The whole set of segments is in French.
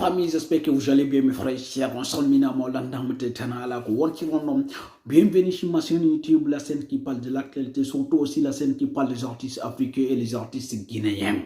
famille, j'espère que vous allez bien, mes frères et chers. Bienvenue sur ma chaîne YouTube, la scène qui parle de l'actualité, surtout aussi la scène qui parle des artistes africains et les artistes guinéens.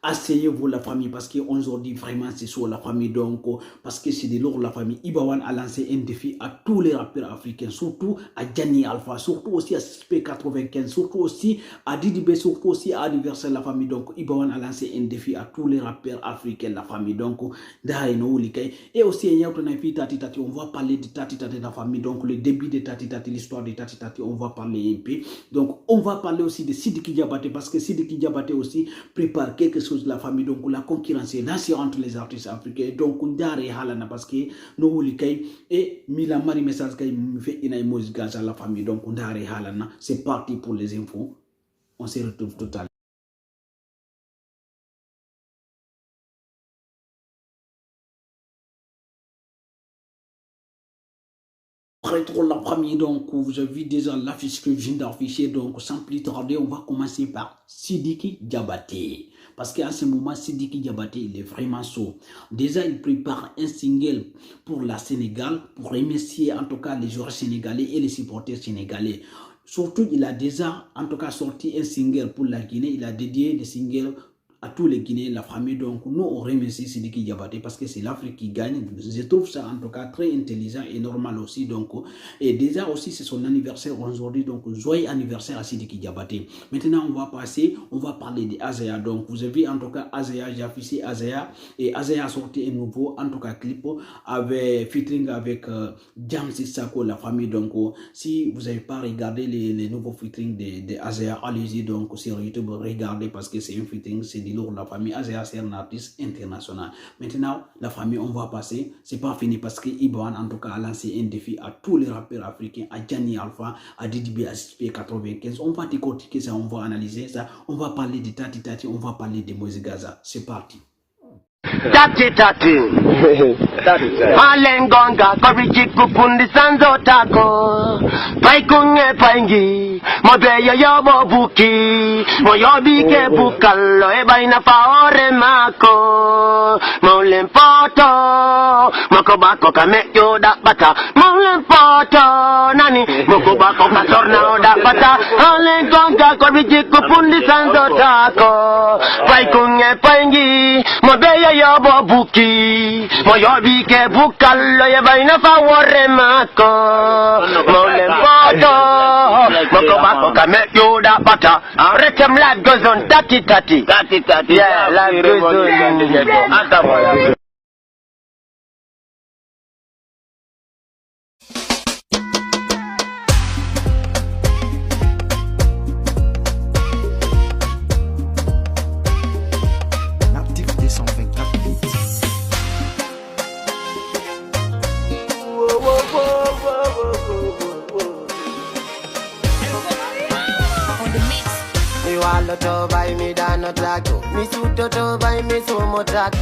Asseyez-vous la famille parce qu'aujourd'hui vraiment c'est sur la famille donc parce que c'est de lourd la famille. Ibawan a lancé un défi à tous les rappeurs africains, surtout à Gianni Alpha, surtout aussi à SP95, surtout aussi à Didibé, surtout aussi à Anniversaire la famille. Donc Ibawan a lancé un défi à tous les rappeurs africains la famille. Donc et aussi on va parler de Tati Tati la famille, donc le début de Tati Tati, l'histoire de Tati Tati, on va parler un peu. Donc on va parler aussi de Sidiki Diabaté parce que Sidiki Diabaté aussi prépare quelque chose de la famille, donc la concurrence est lancée entre les artistes africains. Donc on dirait halana parce que nous et Mila Marie message kay fait une musique à la famille. Donc on dirait halana. C'est parti pour les infos. On se retrouve tout à l'heure. Retour la famille, donc vous avez vu déjà l'affiche que je viens d'afficher, donc sans plus tarder on va commencer par Sidiki Diabaté parce qu'à ce moment Sidiki Diabaté il est vraiment chaud. Déjà il prépare un single pour la Sénégal pour remercier en tout cas les joueurs sénégalais et les supporters sénégalais. Surtout il a déjà en tout cas sorti un single pour la Guinée, il a dédié le single à tous les Guinéens, la famille. Donc nous on remercie Sidiki Diabaté parce que c'est l'Afrique qui gagne. Je trouve ça en tout cas très intelligent et normal aussi. Donc et déjà aussi c'est son anniversaire aujourd'hui, donc joyeux anniversaire à Sidiki Diabaté. Maintenant on va parler de Azaya. Donc vous avez en tout cas Azaya, j'ai affiché Azaya et Azaya a sorti un nouveau en tout cas clip avec featuring avec Jam Sissako la famille. Donc si vous n'avez pas regardé les nouveaux featuring de Azaya, allez-y donc sur YouTube, regardez parce que c'est un featuring, c'est la famille. Azaya c'est un artiste international. Maintenant la famille on va passer, c'est pas fini parce que Iban en tout cas a lancé un défi à tous les rappeurs africains, à Gianni Alpha, à Didibé, à SP95. On va décortiquer ça, on va analyser ça, on va parler de Tati Tati, on va parler de Moïse Gaza. C'est parti. Tati Tati Alengonga Koriji kupundi sanzo tako Paikunge paingi Mobeyo yobo buki Moyobi ke bukalo Eba ina faore mako Moulempoto Mokobako kame yoda bata Moulempoto Nani Mokobako kasorna oda bata Alengonga Koriji kupundi sanzo tako Paikunge paingi Mobeyo yobo buki Moyobi ke bukalo Yeba ina faore mako Moulempoto Mokobako kame yoda bata Retem life goes on Tati Tati. Tati Tati. Yeah, life goes on. Natif 224 Mi wallo to buy me dano trago. Mi suto to buy me sumo trago.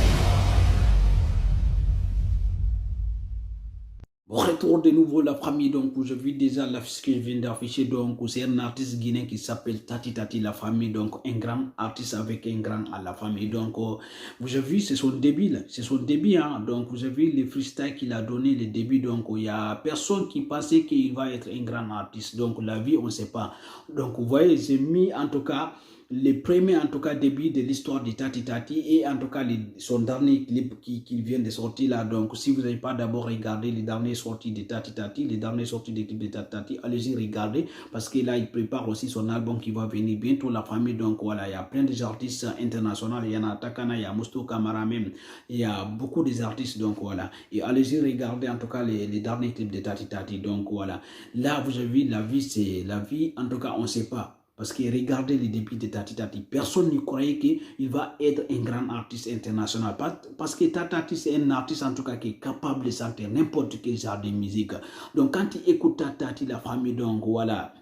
Retour de nouveau la famille, donc je vis déjà l'affiche que je viens d'afficher. Donc c'est un artiste guinéen qui s'appelle Tati Tati la famille, donc un grand artiste avec un grand à la famille. Donc vous avez vu c'est son début là, c'est son début hein. Donc vous avez vu les freestyles qu'il a donné le début. Donc il y a personne qui pensait qu'il va être un grand artiste. Donc la vie on ne sait pas. Donc vous voyez j'ai mis en tout cas les premiers en tout cas début de l'histoire de Tati Tati et en tout cas son dernier clip qu'il vient de sortir là. Donc si vous n'avez pas d'abord regardé les dernières sorties de Tati Tati, les dernières sorties des clips de Tati Tati, allez-y regarder parce que là il prépare aussi son album qui va venir bientôt la famille. Donc voilà, il y a plein d'artistes internationaux, il y en a Takana, il y a Mousto Kamara même, il y a beaucoup d'artistes. Donc voilà, et allez-y regarder en tout cas les derniers clips de Tati Tati. Donc voilà, là vous avez vu la vie, c'est la vie en tout cas on ne sait pas. Parce que regardez les débuts de Tati Tati, personne ne croyait qu'il va être un grand artiste international. Parce que Tati Tati, c'est un artiste en tout cas qui est capable de chanter n'importe quel genre de musique. Donc quand tu écoutes Tati Tati, la famille, donc voilà,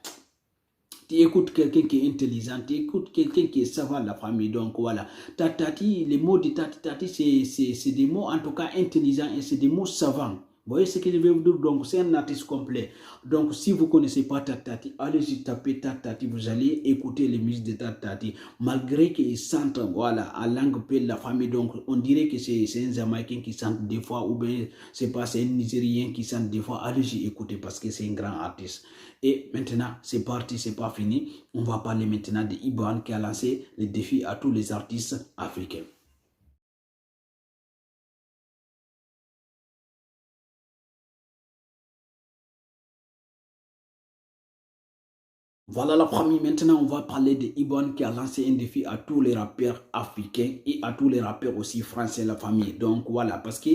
tu écoutes quelqu'un qui est intelligent, tu écoutes quelqu'un qui est savant, la famille. Donc voilà, Tati Tati, les mots de Tati Tati, c'est des mots en tout cas intelligents et c'est des mots savants. Vous voyez ce que je vais vous dire? Donc, c'est un artiste complet. Donc, si vous ne connaissez pas Tatati, allez-y taper Tatati. Vous allez écouter les musiques de Tatati. Malgré qu'ils sentent, voilà, en langue de la famille. Donc, on dirait que c'est un Jamaïcain qui chante des fois, ou bien c'est un Nigérien qui chante des fois. Allez-y écouter parce que c'est un grand artiste. Et maintenant, c'est parti, c'est pas fini. On va parler maintenant de Iban qui a lancé le défi à tous les artistes africains. Voilà la famille. Maintenant, on va parler de Iban qui a lancé un défi à tous les rappeurs africains et à tous les rappeurs aussi français, la famille. Donc voilà, parce que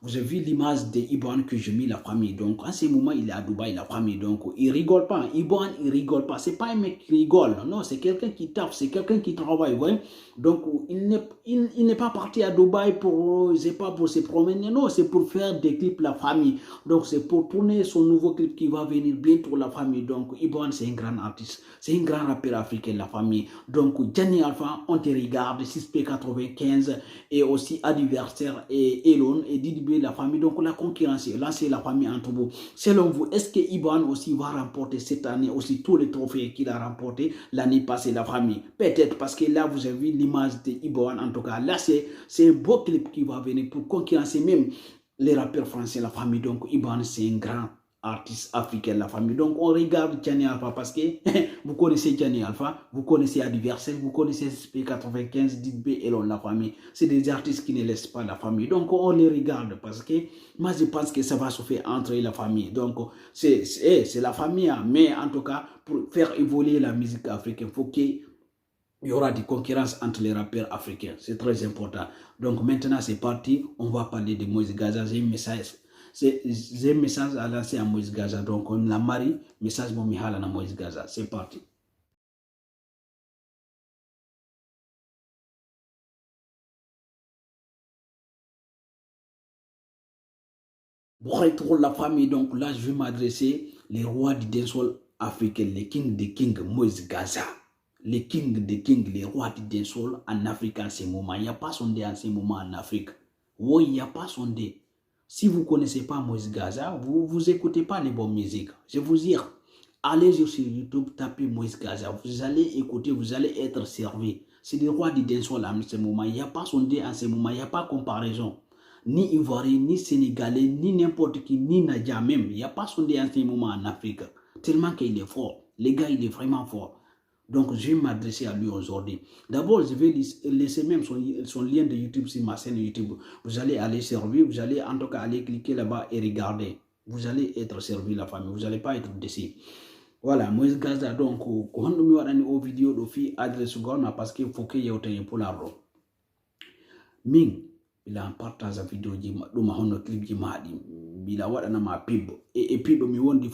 vous avez vu l'image de Iban que j'ai mis la famille. Donc en ce moment, il est à Dubaï, la famille. Donc il rigole pas. Iban, il rigole pas. C'est pas un mec qui rigole. Non, c'est quelqu'un qui tape, c'est quelqu'un qui travaille. Vous voyez? Donc il n'est pas parti à Dubaï pour, c'est pas pour se promener. Non, c'est pour faire des clips la famille. Donc c'est pour tourner son nouveau clip qui va venir bientôt la famille. Donc Iban, c'est un grand artiste. C'est un grand rappeur africain, la famille. Donc Gianni Alpha, on te regarde, 6P95 et aussi Adversaire et Elon et Didi la famille. Donc la concurrence, là c'est la famille entre vous. Selon vous, est-ce que Iban aussi va remporter cette année aussi tous les trophées qu'il a remporté l'année passée, la famille? Peut-être parce que là vous avez vu l'image de Iban. En tout cas, là c'est un beau clip qui va venir pour concurrencer même les rappeurs français, la famille. Donc Iban, c'est un grand artiste africain, la famille. Donc on regarde Gianni Alpha parce que vous connaissez Gianni Alpha, vous connaissez Adversaire, vous connaissez SP95, Didbé et la famille. C'est des artistes qui ne laissent pas la famille. Donc on les regarde parce que moi je pense que ça va se faire entre la famille. Donc c'est la famille, hein. Mais en tout cas, pour faire évoluer la musique africaine, il faut qu'il y aura des concurrences entre les rappeurs africains. C'est très important. Donc maintenant c'est parti, on va parler de Moïse Gaza. J'ai un message. C'est un message à lancer à Moïse Gaza. Donc on la marie, message mon mihala na Moïse Gaza. C'est parti. Bonjour la famille. Donc là je vais m'adresser les rois du dancehall africain, les kings des kings, Moïse Gaza. Les kings des kings, les rois du dancehall en Afrique en ce moment. Il n'y a pas sondé en ce moment en Afrique. Oui, il n'y a pas sondé. Si vous ne connaissez pas Moïse Gaza, vous écoutez pas les bonnes musiques. Je vous dis, allez sur YouTube, tapez Moïse Gaza. Vous allez écouter, vous allez être servi. C'est le roi du dancehall en ce moment. Il n'y a pas sondé en ce moment. Il n'y a pas comparaison. Ni Ivoirien, ni Sénégalais, ni n'importe qui, ni Nadia même. Il n'y a pas sondé en ce moment en Afrique. Tellement qu'il est fort. Les gars, il est vraiment fort. Donc, je vais m'adresser à lui aujourd'hui. D'abord, je vais laisser même son lien de YouTube sur ma chaîne YouTube. Vous allez aller servir, vous allez en tout cas aller cliquer là-bas et regarder. Vous allez être servi, la famille. Vous n'allez pas être déçus. Voilà, Moïse Gaza, donc, quand nous avons une vidéo de fille adresse parce qu'il faut qu'il y ait autant pour l'arbre. Ming, il a partage la vidéo de ma clip de ma bila waɗana ma pib e piɗo mi wondi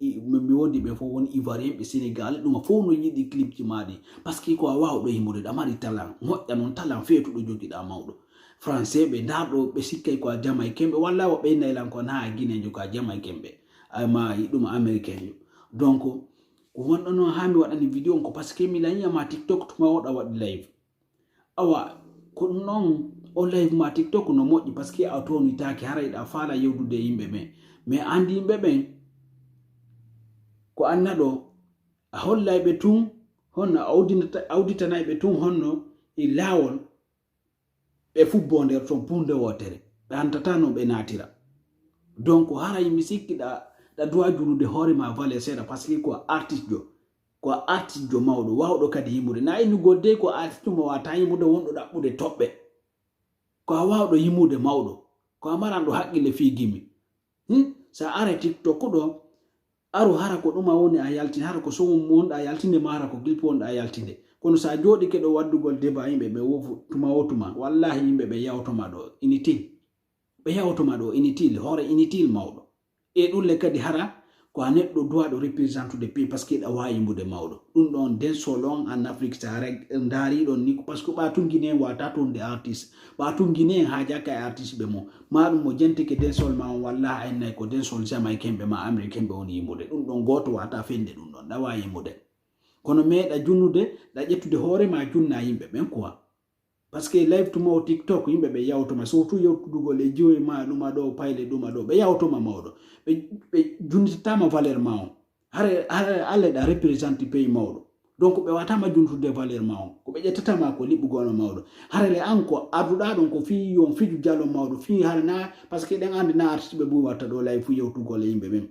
mi wondi ɓe fof woni ivoirien ɓe sénégal ɗum fof no yiɗi clip ji maɗi par ce que ko a wawɗo yimmude ɗa mari talan moƴƴa noon talan feetuɗo jogiɗa mawɗo français ɓe darɗo ɓe sikkay ko a jamaïcain ɓe walla woɓɓe naylankon ha guinejo ko a jamaïcain ɓe ma ɗum américain jo donc ko wonɗo noon ha mi waɗani vidéo on ko par ce que mi layiyama tiktok tuma woɗa waɗi live awa ko noon o live ma tiktok no moƴƴi par ce que a tonitaki hara yiɗa faala yewdude yimɓe ɓen mais andi yimɓe ɓen ko anna ɗo a hollayɓe tun honno awditanayɓe tun honno e laawol ɓe fubbo nder ton punde wotere ɓe antata no ɓe natira donc hara yimɓe sikki ɗa dowa julude hoore ma vale seeɗa par ce que ko artiste jo mawɗo wawɗo kadi yimmude na innugol de ko artiste mo wata yimmude wonɗo ɗaɓɓude toɓɓe ko a wawɗo yimude mawɗo ko a maranɗo haqqille fi gimi sa ara tiktok ɗo aru hara ko ɗuma woni a yaltinde hara ko sowum wonɗa a yaltinde ma hara ko clip wonɗa a yaltinde kono sa joɗike ɗo waddugol débat yimɓe ɓe wofu tuma wo tuma wallahi yimɓe ɓe yawtoma ɗo inutile ɓe yawtoma ɗo inutile hoore inutile mawɗo e ɗulle kadi hara ko a neɗɗo duwaɗo représentude pays par ce que ɗa wawi yimbude mawɗo ɗum ɗon dancehall on en afrique sa daariɗon ni par ce que ɓa tungine en wata tonde artiste ɓa tungine en ha jakka e artiste ɓe mo ma ɗum mo jentike dancehall ma on walla a ennayi ko dancehall jamaïcain ɓe ma américain ɓe woni yimbude ɗum ɗon goto wata fende ɗum ɗon ɗa wawi yimbude kono meeɗa junnude ɗa ƴettude hoore ma junna yimɓe ɓen quoi parce que live tuma o TikTok yimbe be yawtoma surtout yewtugo le joyi ma duma do payle duma do be yawtoma mawdo be junditama valeur ma hare alle da represente pays mawdo donc be watama juntude valeur ma ko be jettatama ko libbugo no mawdo hare le anko aduda don ko fi yon fiju jallo mawdo fi harna parce que den andi na artiste be bu watta do live fu yewtugo le yimbe mem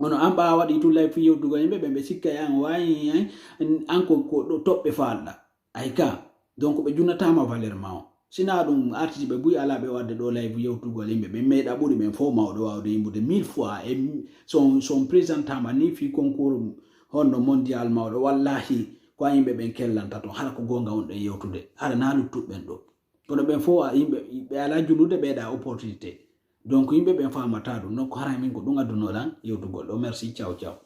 ono amba wadi tu live fu yewtugo yimbe be sikka yan wayi anko ko do tobbe falda ayka donc be junatama valeur ma sina dum artiste be buy ala be wadde do live yewtugo limbe be meeda buri men fo mawdo wawde yimbude 1000 fois et son présentama ni fi concours hondo mondial mawdo wallahi ko yimbe ben kellanta to hala ko gonga on de yewtude hala na luttuben do kono ben fo yimbe be ala julude be da opportunité donc yimbe ben famata dum non ko hara min ko dum adduno lan yewtugo do merci ciao ciao